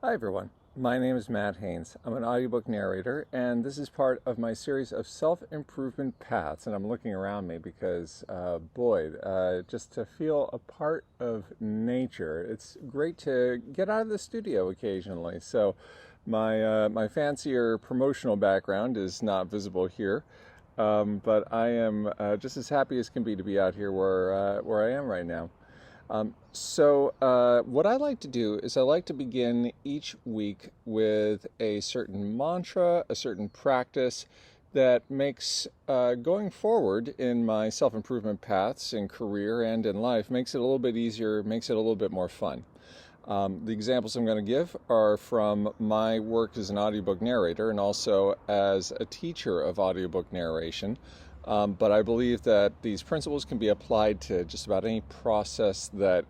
Hi everyone, my name is Matt Haynes. I'm an audiobook narrator, and this is part of my series of self-improvement paths. And I'm looking around me because, just to feel a part of nature, it's great to get out of the studio occasionally. So my fancier promotional background is not visible here, but I am just as happy as can be to be out here where I am right now. What I like to do is I like to begin each week with a certain mantra, a certain practice that makes going forward in my self-improvement paths in career and in life makes it a little bit easier, makes it a little bit more fun. The examples I'm going to give are from my work as an audiobook narrator and also as a teacher of audiobook narration. But I believe that these principles can be applied to just about any process that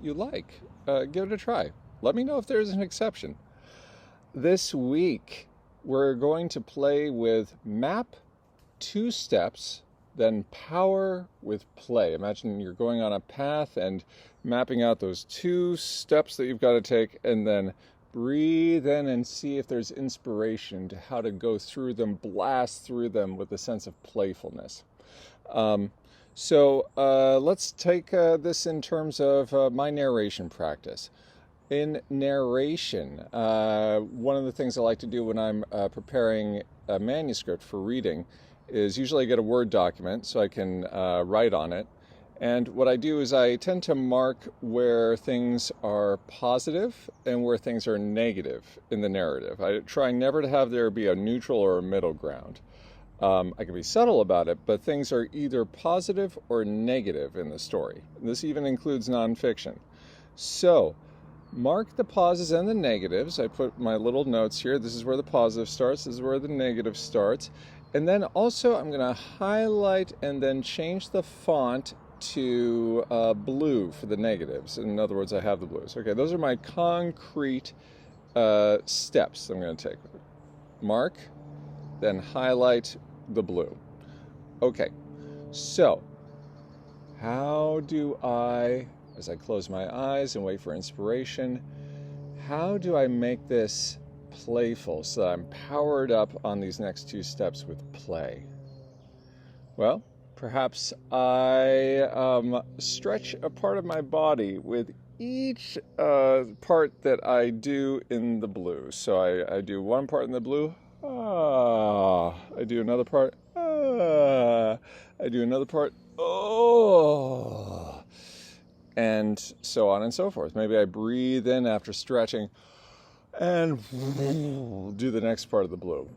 you like. Give it a try. Let me know if there's an exception. This week, we're going to play with map 2 steps, then power with play. Imagine you're going on a path and mapping out those 2 steps that you've got to take, and then breathe in and see if there's inspiration to how to go through them, blast through them with a sense of playfulness. Let's take this in terms of my narration practice. In narration, one of the things I like to do when I'm preparing a manuscript for reading is usually get a Word document so I can write on it. And what I do is I tend to mark where things are positive and where things are negative in the narrative. I try never to have there be a neutral or a middle ground. I can be subtle about it, but things are either positive or negative in the story. This even includes nonfiction. So, mark the pauses and the negatives. I put my little notes here. This is where the positive starts. This is where the negative starts. And then also I'm going to highlight and then change the font to blue for the negatives. In other words, I have the blues. Okay, those are my concrete steps I'm going to take. Mark, then highlight the blue. Okay, so how do I, as I close my eyes and wait for inspiration, how do I make this playful so that I'm powered up on these next 2 steps with play? Well, perhaps I stretch a part of my body with each part that I do in the blue. So I do one part in the blue, I do another part, I do another part, and so on and so forth. Maybe I breathe in after stretching and do the next part of the blue.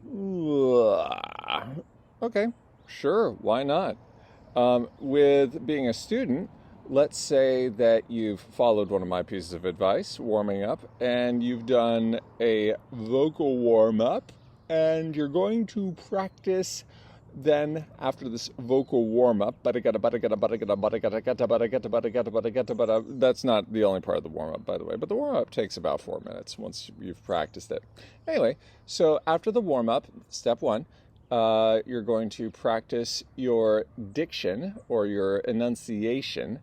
Okay, sure, why not? With being a student, let's say that you've followed one of my pieces of advice, warming up, and you've done a vocal warm-up, and you're going to practice then after this vocal warm-up. That's not the only part of the warm-up, by the way, but the warm-up takes about 4 minutes once you've practiced it. Anyway, so after the warm-up, step 1, you're going to practice your diction or your enunciation,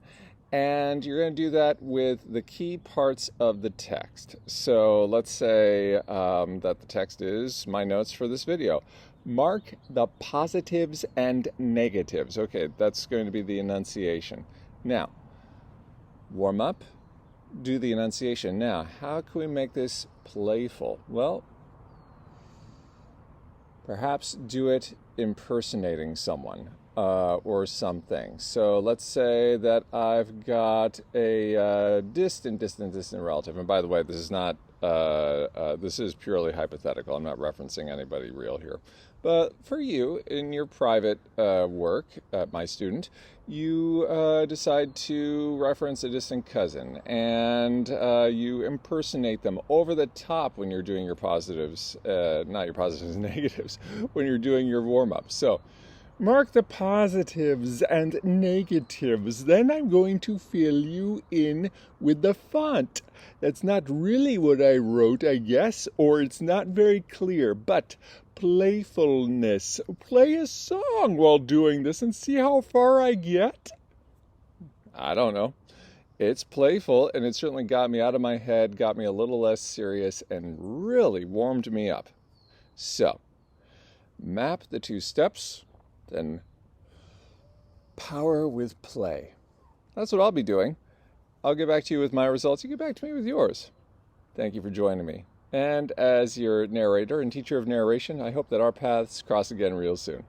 and you're going to do that with the key parts of the text. So let's say that the text is my notes for this video. Mark the positives and negatives. Okay, that's going to be the enunciation. Now, warm up, do the enunciation. Now, how can we make this playful? Well, perhaps do it impersonating someone or something. So let's say that I've got a distant relative. And by the way, this is not, this is purely hypothetical. I'm not referencing anybody real here. But for you, in your private work, my student, you decide to reference a distant cousin, and you impersonate them over the top when you're doing your positives, not your positives and negatives, when you're doing your warm-up. So, mark the positives and negatives. Then I'm going to fill you in with the font. That's not really what I wrote, I guess, or it's not very clear, but playfulness. Play a song while doing this and see how far I get. I don't know. It's playful, and it certainly got me out of my head, got me a little less serious, and really warmed me up. So, map the 2 steps, then power with play. That's what I'll be doing. I'll get back to you with my results. You get back to me with yours. Thank you for joining me. And as your narrator and teacher of narration, I hope that our paths cross again real soon.